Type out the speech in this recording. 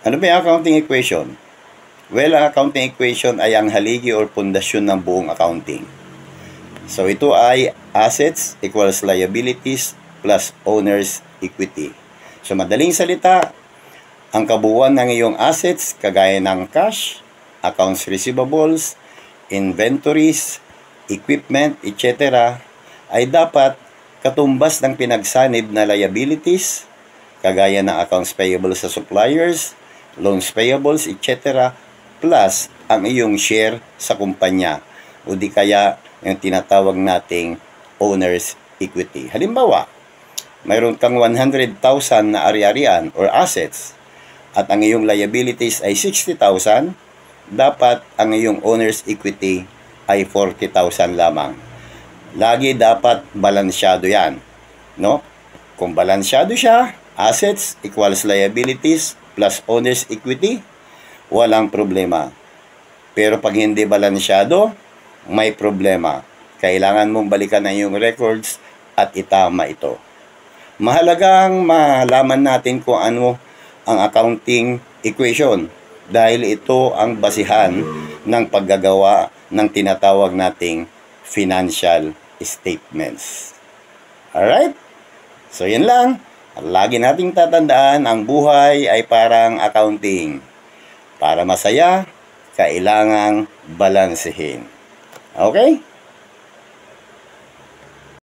Ano ba yung accounting equation? Well, ang accounting equation ay ang haligi or pundasyon ng buong accounting. So, ito ay assets equals liabilities plus owner's equity. So, madaling salita, ang kabuuan ng iyong assets, kagaya ng cash, accounts receivables, inventories, equipment, etc., ay dapat katumbas ng pinagsanib na liabilities, kagaya ng accounts payable sa suppliers, loans payables, etc., plus ang iyong share sa kumpanya o di kaya yung tinatawag nating owner's equity. Halimbawa, mayroon kang 100,000 na ari-arian or assets at ang iyong liabilities ay 60,000, dapat ang iyong owner's equity ay 40,000 lamang. Lagi dapat balansyado yan, no? Kung balansyado siya, assets equals liabilities plus owner's equity, walang problema. Pero pag hindi balansyado, may problema. Kailangan mong balikan ang iyong records at itama ito. Mahalagang malaman natin kung ano ang accounting equation dahil ito ang basihan ng paggagawa ng tinatawag nating financial statements. Alright? So, yun lang. Lagi nating tatandaan, ang buhay ay parang accounting. Para masaya, kailangang balansehin. Okay?